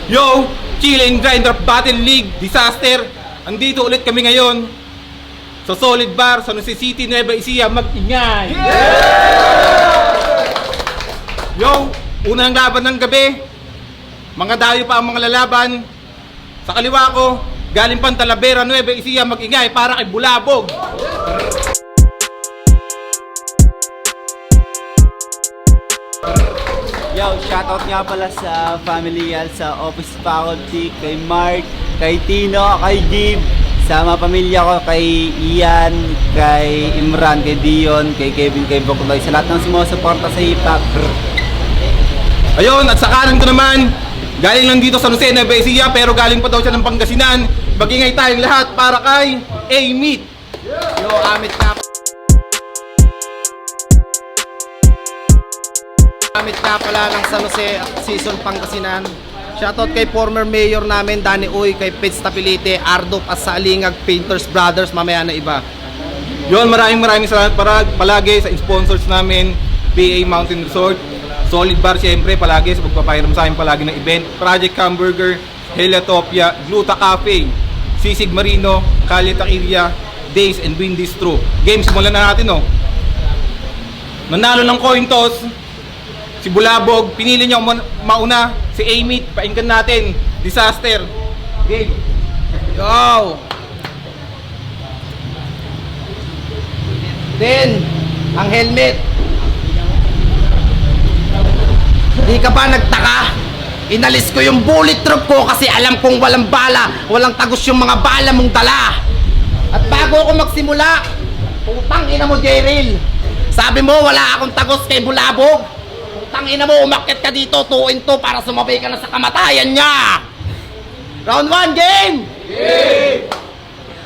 Yo! Chill and Grind Rap Battle League Disaster! Andito ulit kami ngayon sa Solid Bar, sa Nueva City, Nueva Ecija. Mag-ingay! Yo! Unang laban ng gabi. Mga dayo pa ang mga lalaban. Sa kaliwa ko, galing pang Talavera, Nueva Ecija. Mag-ingay para kay Bulabog! Yo, shoutout nga pala sa family yan, sa office faculty, kay Mark, kay Tino, kay Jib, sa mga pamilya ko, kay Ian, kay Imran, kay Dion, kay Kevin, kay Bokloy, sa lahat ng sumusuporta sa hip-hop. Ayun, at sa kanan ko naman, galing lang dito sa Nueva Ecija, pero galing pa daw siya ng Pangasinan. Mag-ingay tayong lahat para kay A-Meat. Yo, Amit nga pala ng San Jose Season Pangasinan. Shoutout kay former mayor namin Danny Uy, kay Pets Tapilite, Ardop at sa Alingag Painters Brothers, mamaya na iba. Yun, maraming salamat palagi sa sponsors namin, PA Mountain Resort, Solid Bar siyempre palagi sa pagpapahiram sa akin palagi ng event, Project Hamburger, Helatopia, Gluta Cafe, Sisig Marino, Calle Taqueria, Days and Win Distro. Game, simulan na natin, oh. Nanalo ng coin toss si Bulabog, pinili niya mauna si A-Meat, painggan natin. Disaster. Game. Yo! Then, ang helmet. Di ka ba nagtaka? Inalis ko yung bullet drop ko kasi alam kong walang bala, walang tagos yung mga bala mong dala. At bago ako magsimula, putang ina mo, Jeril. Sabi mo wala akong tagos kay Bulabog. Tangina mo, umakyat ka dito 2-2 para sumabay ka na sa kamatayan niya. Round 1, game! Game!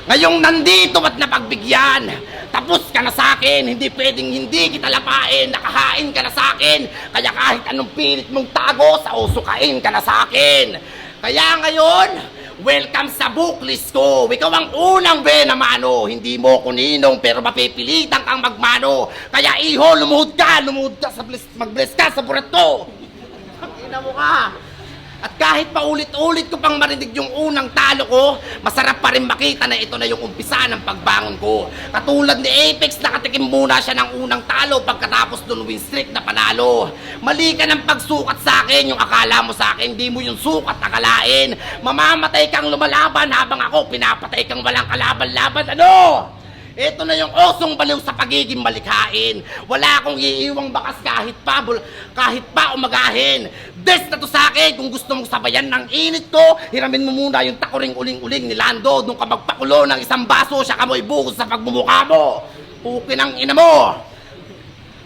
Ngayong nandito at napagbigyan, tapos ka na sa akin, hindi pwedeng hindi kita lapain, nakahain ka na sa akin, kaya kahit anong pilit mong tago, sa usukain ka na sa akin. Kaya ngayon, welcome sa booklist ko. Ikaw ang unang benamano. Hindi mo kuninong pero mapipilitan kang magmano. Kaya iho, lumuhod ka sa mag-bless ka sa burat ko. Ina mo ka. At kahit pa ulit-ulit ko pang marinig yung unang talo ko, masarap pa rin makita na ito na yung umpisa ng pagbangon ko. Katulad ni Apex, nakatikim muna siya ng unang talo pagkatapos dun win streak na panalo. Mali ka ng pagsukat sa akin, yung akala mo sa akin, di mo yung sukat akalain. Mamamatay kang lumalaban habang ako pinapatay kang walang kalaban-laban. Ano? Ito na yung osong baliw sa pagiging malikhain. Wala akong iiwang bakas kahit pa umagahin. Des na to sa akin, kung gusto mong sabayan ng init ko, hiramin mo muna yung takuring uling-uling ni Lando. Nung ka magpakulo ng isang baso, siya kamoy bukod sa pagmumukha mo. Pukin ang ina mo.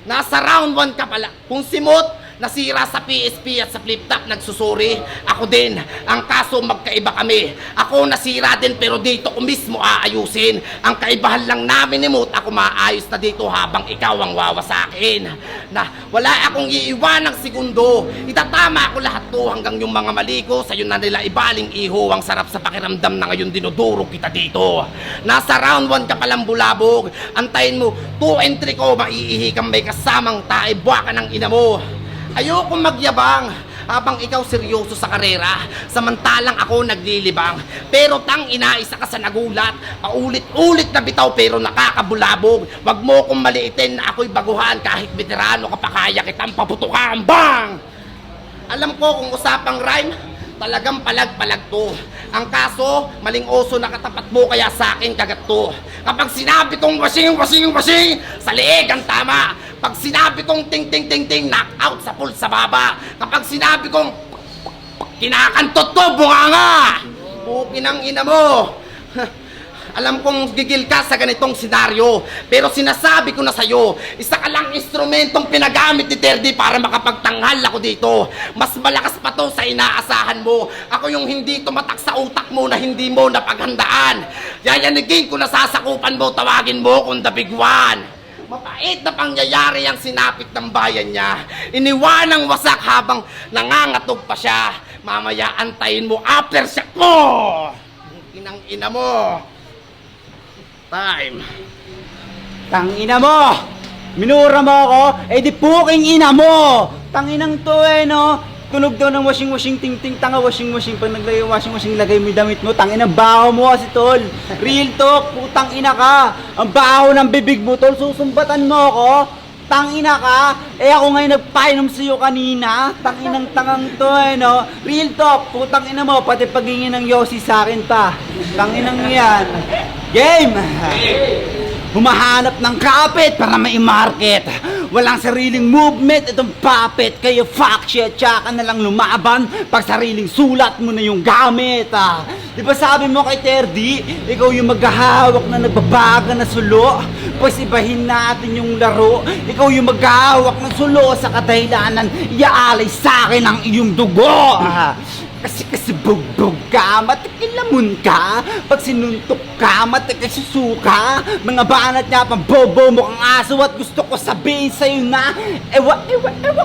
Nasa round 1 ka pala. Kung simot, nasira sa PSP at sa flip-top, nagsusuri. Ako din, ang kaso magkaiba kami. Ako nasira din pero dito ko mismo aayusin. Ang kaibahan lang namin ni Moot, ako maayos na dito habang ikaw ang wawasakin. Na wala akong iiwanang segundo. Itatama ako lahat to hanggang yung mga mali ko sa'yo na nila ibaling iho. Ang sarap sa pakiramdam na ngayon dinudurog kita dito. Nasa round 1 ka palang Bulabog. Antayin mo, 2 and 3 ko, maiihi kang may kasamang tae, buwa ka ng ina mo. Ayoko magyabang habang ikaw seryoso sa karera, samantalang ako naglilibang. Pero tang ina, isa ka sa nagulat, paulit-ulit na bitaw pero nakakabulabog. Wag mo kong maliitin na ako'y baguhan, kahit veterano ka pa kaya kitang paputukan. Bang! Alam ko kung usapang rhyme, talagang palag-palag to. Ang kaso, maling oso na katapat mo kaya sa akin kagat to. Kapag sinabi kong wasing, sa leeg ang tama. Pag sinabi kong ting, knock out sa pool sa baba. Kapag sinabi kong kinakantot to, bunganga! Pukin ang ina mo. Alam kong gigil ka sa ganitong senaryo, pero sinasabi ko na sa'yo, isa ka lang instrumentong pinagamit ni Terdy para makapagtanghal ako dito. Mas malakas pa to sa inaasahan mo. Ako yung hindi tumatak sa utak mo na hindi mo napaghandaan. Yayanigin ko na sasakupan mo, tawagin mo kung the big one. Mapait na pangyayari ang sinapit ng bayan niya. Iniwanang wasak habang nangangatog pa siya. Mamaya antayin mo aftershock mo! Inang ina mo! Time. Tangina mo! Minura mo ako, eh di puking ina mo! Tanginang to no? Tunog daw ng washing ting tanga washing pag naglagay yung washing lagay mo yung damit mo, tangin ang baho mo kasi tol. Real talk, putang ina ka. Ang baho ng bibig mo tol, susumbatan mo ako. Tangina ka, eh ako ngayon nagpainom sa'yo kanina. Tanginang tangang to no. Real talk, putang ina mo, pati pagingin ng Yossi sa akin pa. Tanginang yan. Game! Humahanap ng kapit para mai-market. Walang sariling movement itong puppet. Kaya fuck shit, tsaka na lang lumaban pag sariling sulat mo na yung gamit. Di ba sabi mo kay Terdy, ikaw yung maghahawak na nagbabaga na sulo? Pues ibahin natin yung laro. Ikaw yung maghahawak ng sulo sa kadahilanan. Iaalay sa akin ang iyong dugo. Kasi bugbog ka, matikilamon ka. Pag sinuntok ka, matikisusuka. Mga banat niya pang bobo mo kang aso. At gusto ko sabihin sa'yo na ewa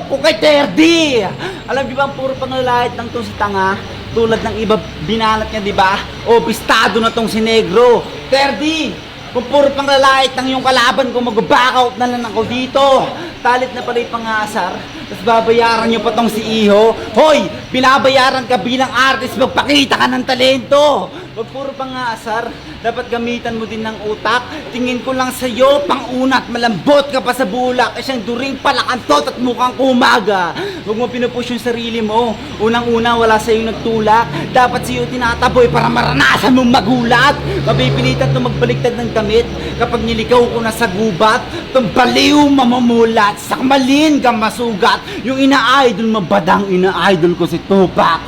ko kay Terdy. Alam di ba ang puro pangalalait lang tong si tanga? Tulad ng iba binanat niya, di ba? O bistado na tong si Negro. Terdy, kung puro panglalait lang yung kalaban ko, mag-back out na lang ako dito. Talit na pala yung pangasar. Tapos babayaran nyo pa tong si Iho. Hoy, binabayaran ka bilang artist, magpakita ka ng talento. Wag puro pangasar. Dapat gamitan mo din ng utak. Tingin ko lang sa'yo, pang-unat, malambot ka pa sa bulak. Eh siyang during palakantot at mukhang kumaga. Huwag mo pinupush yung sarili mo. Unang-una, wala sa'yo nagtulak. Dapat sa'yo tinataboy para maranasan mong magulat. Mapipilitan to magbaliktad ng damit. Kapag niligaw ko na sa gubat, itong baliw mamumulat. Sakmalin ka masugat. Yung ina-idol mabadang ina-idol ko si Tupac.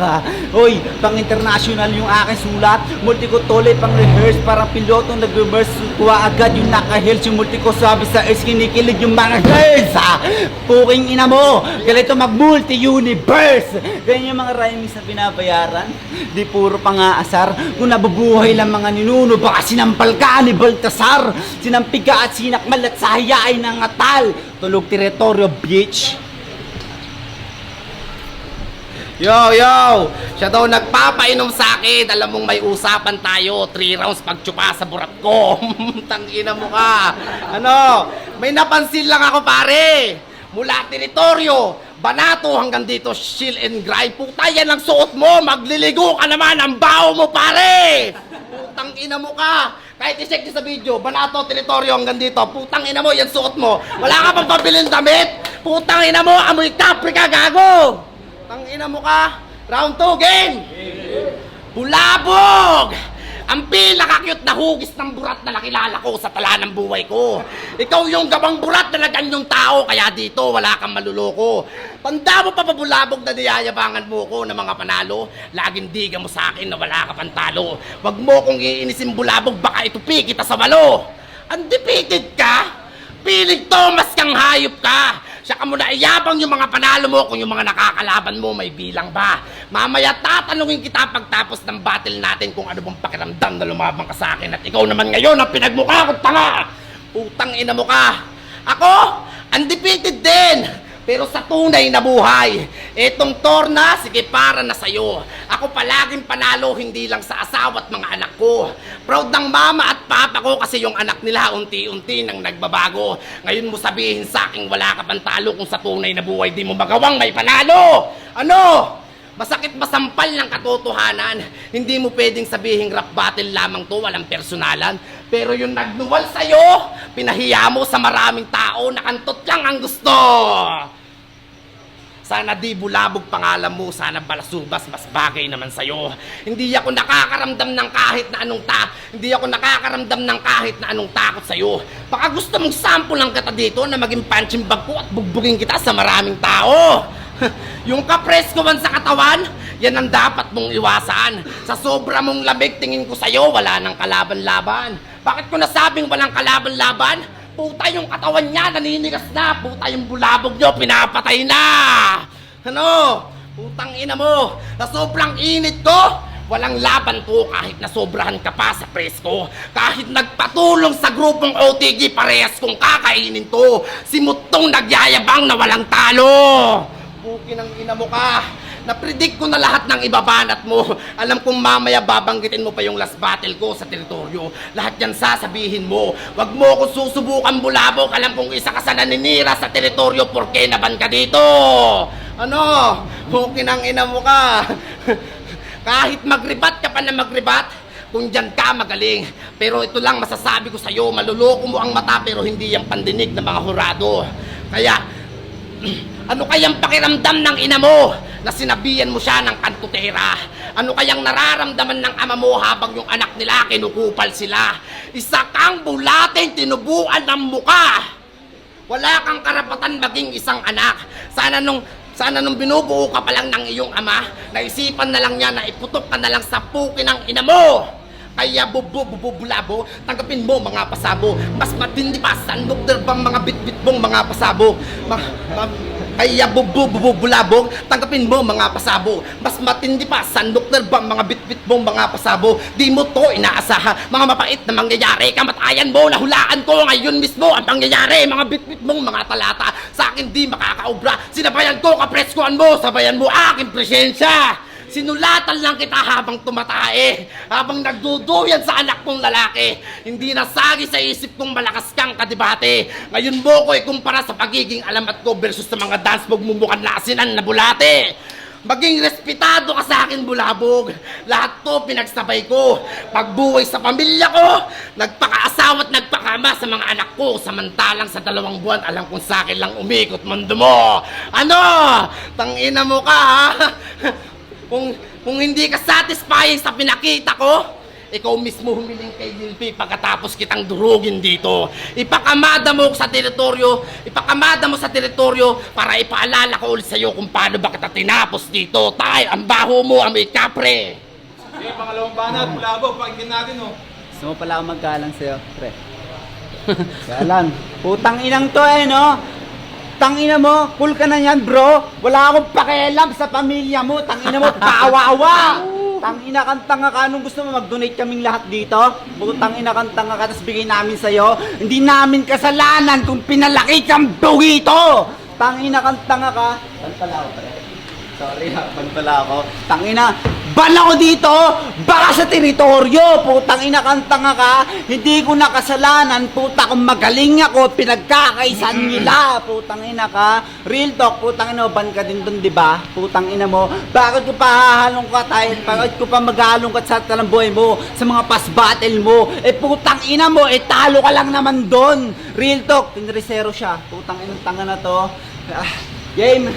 Hoy, pang-international yung aking sulat. Multi ko tole pang-rehearse. Parang piloto nag-reverse. Kuha agad yung naka-heels. Yung multi ko sabi sa earth. Kinikilig yung mga girls. Puking ina mo. Galito mag-multi-universe. Ganyan yung mga rhymings na binabayaran. Di puro pang-aasar. Kung nabubuhay lang mga ninuno, baka sinampal ka ni Baltasar. Sinampig ka at sinakmal at sahayain ng atal. Tulog teritoryo, bitch. Yo! Siya daw nagpapainom sa akin. Alam mong may usapan tayo. 3 rounds pagtsupa sa burat ko. Tangina mo ka. Ano? May napansin lang ako pare. Mula teritoryo, Banato hanggang dito, chill and grind. Puta, yan ang suot mo. Magliligo ka naman. Ang baho mo pare. Putang ina mo ka. Kahit i-check niyo sa video, Banato, teritoryo hanggang dito. Putang ina mo, yan suot mo. Wala ka pang pabiling damit. Putang ina mo, amoy kapre ka, gago. Tangina mo ka. Round 2, game! Bulabog! Ang pinaka-cute na hugis ng burat na nakilala ko sa tala ng buhay ko. Ikaw yung gabang burat na naganyong tao, kaya dito wala kang maluloko. Tanda mo pa bulabog na niyayabangan mo ko ng mga panalo? Laging diga mo sa akin na wala ka pantalo. Wag mo kong iinisin bulabog, baka itupi kita sa balo. Undefeated ka? Piling Thomas kang hayop ka. Saka mo na iyabang yung mga panalo mo kung yung mga nakakalaban mo may bilang ba. Mamaya tatanungin kita pagtapos ng battle natin kung ano bang pakiramdam na lumabang ka sa akin. At ikaw naman ngayon ang pinagmukha ko, tanga! Putang ina mo ka! Ako, undefeated din! Pero sa tunay na buhay, etong torna, sige para na sa'yo. Ako palaging panalo, hindi lang sa asawa at mga anak ko. Proud ng mama at papa ko kasi yung anak nila unti-unti nang nagbabago. Ngayon mo sabihin sa akin wala ka pantalo kung sa tunay na buhay di mo magawang may panalo. Ano? Masakit masampal ng katotohanan. Hindi mo pwedeng sabihin rap battle lamang to, walang personalan. Pero yung nagnuwal sa'yo, pinahiya mo sa maraming tao, nakantot lang ang gusto. Sana di bulabog pangalan mo, sana balasubas, mas bagay naman sa'yo. Hindi ako nakakaramdam ng kahit na anong takot sa'yo. Baka gusto mong sample lang kita dito na maging punching bag ko at bugbugin kita sa maraming tao. Yung kapreskohan sa katawan, yan ang dapat mong iwasan. Sa sobra mong lamig, tingin ko sa'yo, wala nang kalaban-laban. Bakit ko nasabing walang kalaban-laban? Puta yung katawan niya, naninigas na. Puta yung bulabog nyo, pinapatay na. Ano? Putang ina mo. Sa sobrang init ko, walang laban to kahit nasobrahan ka pa sa presko. Kahit nagpatulong sa grupong OTG, parehas kong kakainin to. Si Mutong nagyayabang na walang talo. Pukin ang ina mo ka. Napredict ko na lahat ng ibabanat mo. Alam kong mamaya babanggitin mo pa yung last battle ko sa teritoryo. Lahat yan sasabihin mo. Wag mo kung susubukan bulabog. Alam kong isa ka sa naninira sa teritoryo porque naban ka dito. Ano? Hukin ang ina mo ka. Kahit magribat ka pa na magribat, kung dyan ka magaling. Pero ito lang masasabi ko sa'yo, maluloko mo ang mata pero hindi yung pandinig ng mga hurado. Kaya, ano kayang pakiramdam ng ina mo na sinabihan mo siya ng kantutera? Ano kayang nararamdaman ng ama mo habang yung anak nila kinukupal sila? Isa kang bulating tinubuan ng muka. Wala kang karapatan maging isang anak. Sana nung binubuo ka pa lang ng iyong ama, naisipan na lang niya na iputok ka na lang sa pukin ng ina mo. Kaya bulabo, tanggapin mo mga pasabo. Mas matindi pa sa nukter bang mga bitbit mong mga pasabo. Kaya bulabog, tanggapin mo mga pasabo. Mas matindi pa sa nukter bang mga bitbit mong mga pasabo. Di mo to inaasaha, mga mapait na mangyayari. Kamatayan mo, nahulaan ko ngayon mismo ang pangyayari. Mga bitbit mong mga talata, sa akin di makakaubra. Sinabayan ko, kapreskuhan mo, sabayan mo aking presensya. Sinulatan lang kita habang tumatae, habang nagduduyan sa anak kong lalaki. Hindi nasagi sa isip kong malakas kang kadibate. Ngayon mo ko ikumpara sa pagiging alamat ko versus sa mga dance move mo mukhang lasinan na bulate. Maging respetado ka sa akin, bulabog. Lahat to pinagsabay ko. Pagbuhay sa pamilya ko, nagpakaasawa at nagpakama sa mga anak ko. Samantalang sa 2 buwan, alam kong sa akin lang umikot mundo mo. Ano? Tangina mo ka, ha? Kung hindi ka satisfying sa pinakita ko, ikaw mismo humiling kay Dilpi pagkatapos kitang durugin dito. Ipakamada mo sa teritoryo para ipaalala ko ulit sa'yo kung paano ba kita tinapos dito. Tay, ang baho mo, amoy kapre. Okay, pangalawang banat, bulabog, pakinggan natin, oh. Gusto mo pala ako maggalang sa'yo, pre. Galang. Putang inang to no? Tangina mo, cool ka na yan, bro. Wala akong pakialam sa pamilya mo. Tangina mo, kawawa. Tangina kang tanga ka. Anong gusto mo, mag-donate kaming lahat dito? Tangina kang tanga ka, tapos bigay namin sa'yo. Hindi namin kasalanan kung pinalaki kang bugito. Tangina kang tanga ka. Ban pala ako, pre. Sorry ha, ban pala ako. Tangina, ban ako dito! Baka sa teritoryo! Putang ina kang tanga ka! Hindi ko nakasalanan! Puta kung magaling ako! Pinagkakaisan nila! Putang ina ka! Real talk! Putang ina, ban ka din dun, diba? Putang ina mo! Bakit ko pa hahalong ka tayo? Bakit ko pa maghalong ka sa talamboy mo? Sa mga past battle mo? Eh putang ina mo! Eh talo ka lang naman dun! Real talk! Pinresero siya! Putang ina tanga na to! Game!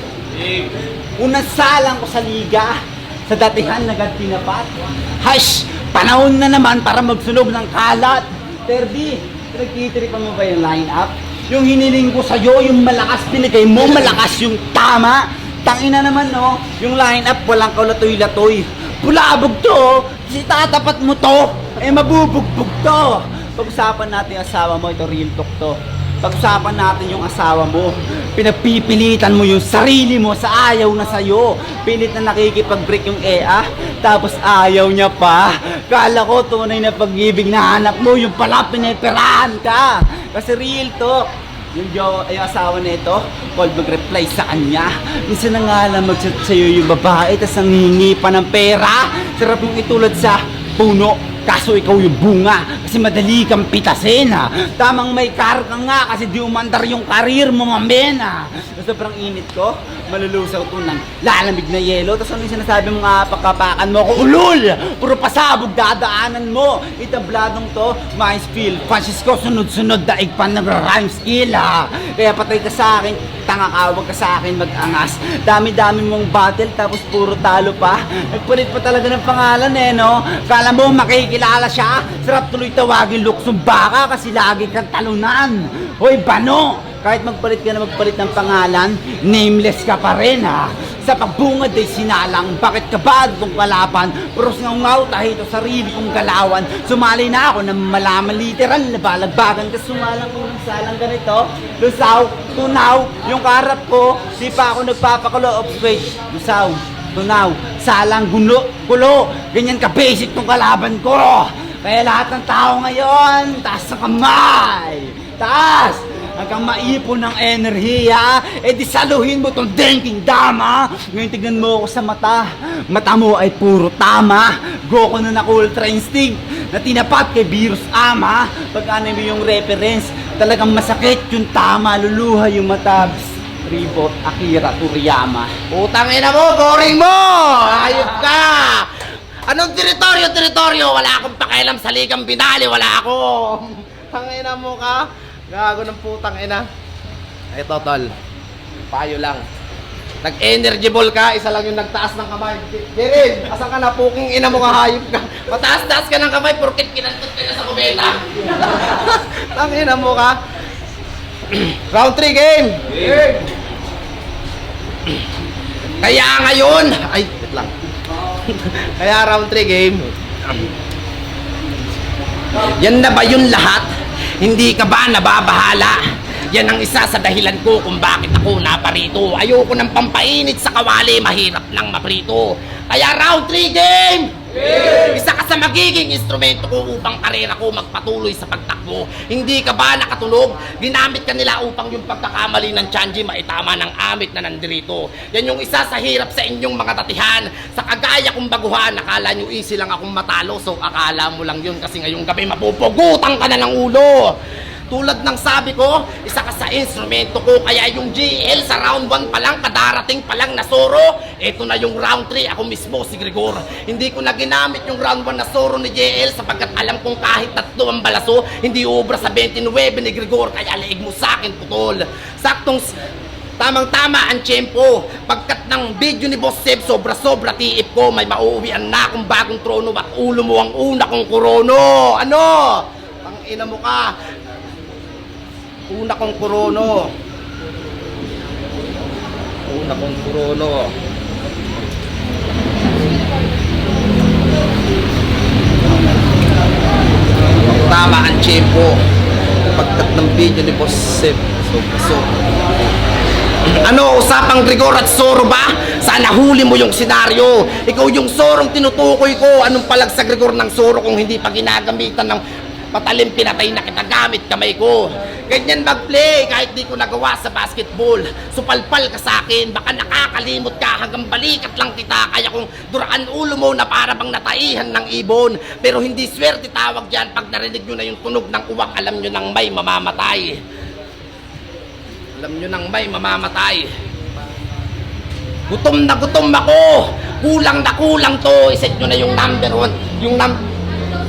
Unang salang ko sa liga! Sa datihan na tinapat. Hush! Panahon na naman para magsunog ng kalat. Terdi, pinagtitiripan mo ba yung line-up? Yung hiniling ko sa'yo, yung malakas pinigay mo, malakas yung tama. Tangina naman, no? Yung line-up, walang kaulatoy-latoy. Bulabog to, tatapat mo to, eh mabubugbog to. Pag-usapan natin yung asawa mo, ito real talk to. Pag-usapan natin yung asawa mo. Pinagpipilitan mo yung sarili mo sa ayaw na sa'yo. Pilit na nakikipag-break yung EA, tapos ayaw niya pa. Kala ko tunay na pag-ibig na hanap mo, yung pala piniperahan ka. Kasi real talk. Yung asawa na ito, called mag-reply sa kanya. Minsan na nga lang mag-chat sa'yo yung babae, tapos nangingi pa ng pera. Sarap mong itulad sa puno. Kaso ikaw yung bunga, kasi madali kang pitasin, ha. Tamang may car ka nga, kasi di umandar yung karir mo, mamena. Sobrang init ko, malulusaw to ng lalamig na yelo. Tapos ano yung sinasabi mo nga, pagkapakan mo ako, ulul! Puro pasabog, dadaanan mo. Itabladong to, mais feel. Francisco, sunod-sunod, daig pa nagra-rhyme skill, ha. Kaya patay ka sa akin, tanga ka, wag ka sa akin mag-angas. Dami-dami mong battle, tapos puro talo pa. Nagpalit pa talaga ng pangalan, no? Kala mo makikilala siya, sarap tuloy tawagin luksong baka kasi lagi kang talunan. Hoy, bano! Kahit magpalit ka na magpalit ng pangalan, nameless ka pa rin, ha? Sa pagbungad ay sinalang, bakit ka ba itong kalaban? Puros ngaw-ngaw, tahito sarili kong galawan. Sumali na ako ng malaman literal na balagbagan. Kasi sumalang ko ng salang ganito, lusaw, tunaw, yung karap ko, di pa ako nagpapakulo of switch. Lusaw, tunaw, salang, kulo, ganyan ka basic tong kalaban ko. Kaya lahat ng tao ngayon, taas sa kamay, taas! Hanggang maipon ng enerhiya, di saluhin mo tong dengking dama. Ngayon tignan mo ako sa mata. Mata mo ay puro tama. Goku na ultra instinct na tinapat kay virus ama. Pag ano mo yung reference, talagang masakit yung tama, luluha yung mata. Tribo Akira Toriyama. Putang ina mo, boring mo! Ayop ka! Anong teritoryo? Wala akong pakialam sa ligang binali, wala ako! Tangina mo ka? Gago ng putang ina. Ito, tol. Payo lang. Nag-energy ball ka, isa lang yung nagtaas ng kamay. Jerin, asan ka na? Puking ina mo ka, hayop ka. Mataas-taas ka ng kamay, porkit kinantot ka na sa kubeta. Tangina mo ka. Round 3 game! Kaya ngayon, ay, wait lang. Kaya round 3 game. Yan na ba yun lahat? Hindi ka ba nababahala? Yan ang isa sa dahilan ko kung bakit ako naparito. Ayoko ng pampainit sa kawali, mahirap lang maprito. Kaya round 3 game! Isa ka sa magiging instrumento ko upang karera ko magpatuloy sa pagtakbo. Hindi ka ba nakatulog? Ginamit ka nila upang yung pagkakamali ng Chanji maitama ng amit na nandirito. Yan yung isa sa hirap sa inyong mga tatihan. Sa kagaya kong baguhan, akala nyo easy lang akong matalo. So akala mo lang yun kasi ngayong gabi mapupugutan ka na ng ulo. Tulad ng sabi ko, isa ka sa instrumento ko. Kaya yung GL sa round 1 pa lang, kadarating pa lang na Zoro. Ito na yung round 3, ako mismo si Gregor. Hindi ko na ginamit yung round 1 na Zoro ni GL sapagkat alam kong kahit 3 ang balaso, hindi ubra sa 29 ni Gregor. Kaya leeg mo sa akin, putol. Saktong tamang-tama ang tiyempo. Pagkat ng video ni Boss Seb, sobra-sobra tiip ko. May mauuwian na akong bagong trono at ulo mo ang una kong korono. Ano? Tangina mo ka. Una kong korono. Una kong korono. Tama ang tiyempo. Pagkat ng video ni Boss Seb. So. Ano, usapang Gregor at Zoro ba? Sana huli mo yung senaryo. Ikaw yung Zorong tinutukoy ko. Anong palag sa Gregor ng Zoro kung hindi pa ginagamitan ng patalim pinatay na kita gamit kamay ko. Ganyan mag-play kahit di ko nagawa sa basketball. Supalpal ka sa akin, baka nakakalimot ka hanggang balikat lang kita. Kaya kung duraan ulo mo na para bang nataihan ng ibon. Pero hindi swerte tawag dyan pag narinig nyo na yung tunog ng uwak. Alam nyo nang may mamamatay. Alam nyo nang may mamamatay. Gutom na gutom ako. Kulang na kulang to. Iset nyo na yung number 1.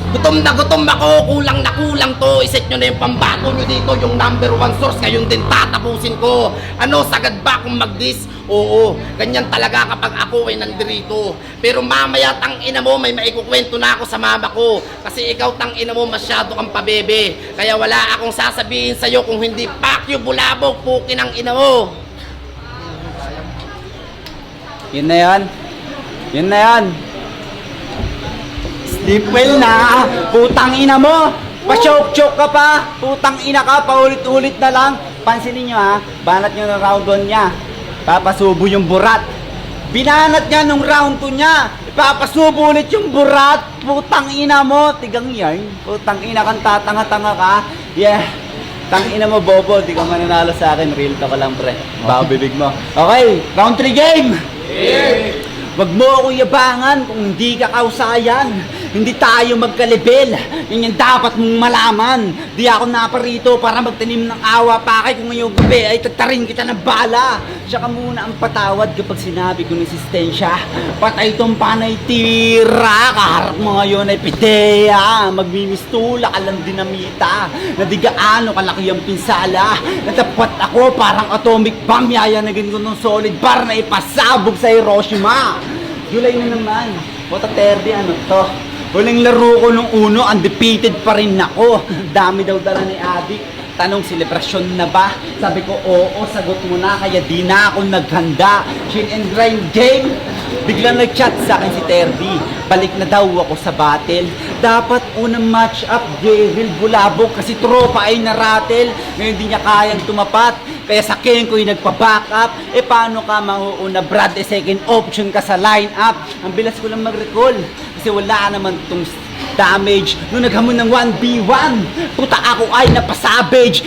Gutom na gutom ako, kulang na kulang to. Iset nyo na yung pambato nyo dito, yung number 1 source, ngayon din tatapusin ko. Ano, sagad ba akong mag-dis? Oo, ganyan talaga kapag ako ay nandirito. Pero mamaya tang ina mo, may maikukwento na ako sa mama ko. Kasi ikaw tang ina mo, masyado kang pabebe. Kaya wala akong sasabihin sa'yo kung hindi pakyo, bulabog, pukin ang ina mo. Yun na yan. Yun na yan. Sleep well na. Putang ina mo. Pa-choke-choke ka pa. Putang ina ka. Paulit-ulit na lang. Pansinin nyo ha. Banat nyo ng round 1 niya. Papasubo yung burat. Binanat niya nung round 2 niya. Papasubo ulit yung burat. Putang ina mo. Tigang yan. Putang ina kang tatanga-tanga ka. Yeah. Tang ina mo, bobo. Di ka mananalo sa akin. Real ka lang, pre. Baka bibig mo. Okay. Round 3 game. Yeah. Wag mo ako yabangan kung hindi ka kausayan. Hindi tayo magkalibel. Yan yung dapat mong malaman. Di ako naparito para magtanim ng awa pakay kung ngayong gabi ay tatarin kita ng bala. Siya ka muna ang patawad kapag sinabi ko resistensya. Patay tong panay tira. Kaharap mo ngayon ay pideya. Magmimistula ka lang dinamita. Na di gaano kalaki ang pinsala. Natapat ako parang atomic bomb. Yayanagin ko ng solid bar na ipasabog sa Hiroshima. July na naman. Bota 30, ano to? Huling laro ko nung uno, undefeated pa rin ako. Dami daw dala ni Adik. Tanong, selebrasyon na ba? Sabi ko, oo, sagot mo na, kaya di na ako naghanda. Chill and grind game. Biglang nag-chat sa akin si Terdy. Balik na daw ako sa battle. Dapat unang match up, Jeril Bulabog, kasi tropa ay naratel. Ngayon di niya kayang tumapat. Kaya sa akin ko yung nagpa-back up. Eh paano ka mauuna, Brad? Eh second option ka sa line up. Ang bilas ko lang mag-recall. Kasi wala naman tong damage. Nung naghamon ng 1v1, puta ako ay napasalvage,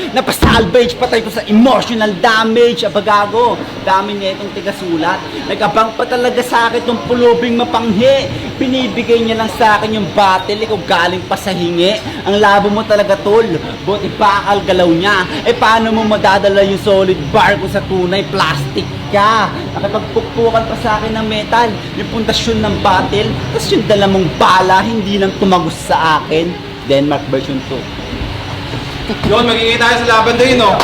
patay ko sa emotional damage. Abagago, dami niya itong tigasulat. Nagabang pa talaga sa akin itong pulubing mapanghi. Binibigay niya lang sa akin yung battle, ikaw galing pa sa hingi. Ang labo mo talaga tol, buti bakal galaw niya. Paano mo madadala yung solid bar kung sa tunay plastic ka? Nakipagpukpukan pa sa akin ng metal, yung pundasyon ng battle, tapos yung dala mong bala, hindi lang tumagos sa akin. Denmark version 2. Yun, magiging tayo sa laban din, no?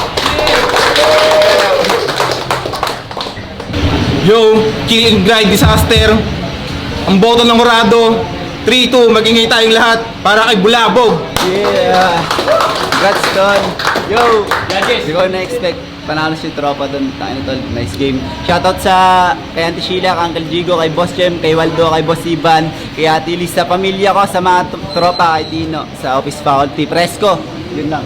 Yo, kill and grind disaster. Ang boto ng Horado. 3-2, magingay tayong lahat para kay Bulabog. Yeah! Congrats, Ton! Yo! Hindi ko na-expect. Panalo si tropa doon. Tayo tol, nice game. Shoutout kay Auntie Sheila, kay Uncle Jigo, kay Boss Jem, kay Waldo, kay Boss Ivan, kay Ate Liz, sa pamilya ko, sa mga tropa, kay Tino, sa office faculty. Fresco! Yun lang.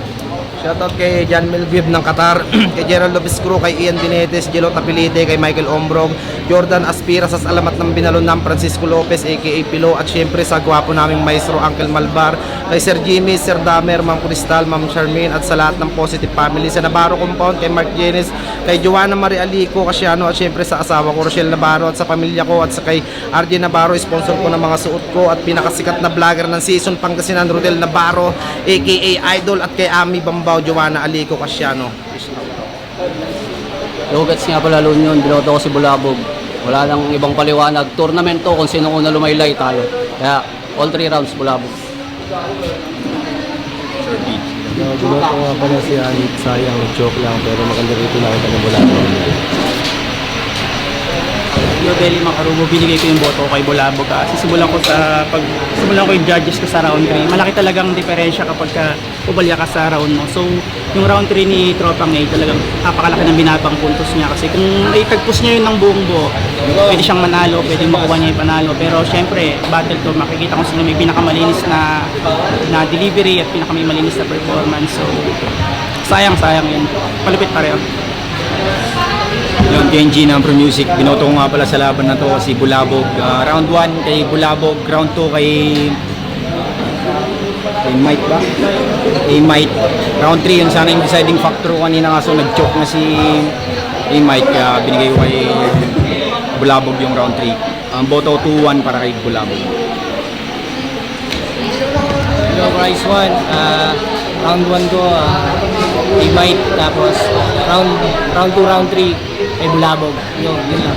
Shoutout kay John Melvib ng Qatar, kay Gerald Lopez Cruz, kay Ian Dinetes, Jelot Apilite, kay Michael Ombrog, Jordan Aspira sa alamat ng Binalon ng Francisco Lopez aka Pilo, at syempre sa gwapo naming maestro Uncle Malbar, kay Sir Jimmy, Sir Damer, Ma'am Cristal, Ma'am Charmaine, at sa lahat ng positive family sa Navarro Compound, kay Mark Jenes, kay Joanna Marie Alico Casiano, at syempre sa asawa ko Rochelle Navarro, at sa pamilya ko, at sa kay RJ Navarro, sponsor ko ng mga suot ko, at pinakasikat na vlogger ng season Pangasinan, Rodel Navarro aka Idol, at kay Ami Bambao, Joanna Alico Casiano. Lugats nga pala loon yun, binoto ko si Bulabog. Wala nang ibang paliwanag. Tournament to, kung sino una lumaylay tayo. Kaya, all 3 rounds, Bulabog. Binoto nga pala si Anit, sayang, joke lang, pero maganda rito nakita ng Bulabog. Yo Belly Macarubo, binigay ko yung boto ko kay Bulabog kasi simulan ko yung judges ko sa round 3. Malaki talagang diferensya kapag ubalya ka sa round mo. So, yung round 3 ni Tropang A talagang napakalaki ng binabang puntos niya kasi kung naitagpos niya yun ng buong buo, pwede siyang manalo, pwede makuha niya yung panalo. Pero syempre, battle to, makikita ko sino may pinakamalinis na delivery at pinakamalinis na performance. So, sayang yun. Palupit pareho. Yung Genji ng Pro Music, binoto ko nga pala sa laban na to si Bulabog. Round 1 kay Bulabog, round 2 kay Mike ba? Kay Mike. Round 3 yun sana yung deciding factor ko kanina, kaso nag-choke na si Mike, kaya binigay ko kay Bulabog yung round 3. Ang boto 2-1 para kay Bulabog. Hello, Price 1. Round 1 ko, kay Mike. Tapos, round 2, round 3, kay Bulabog. Yun lang.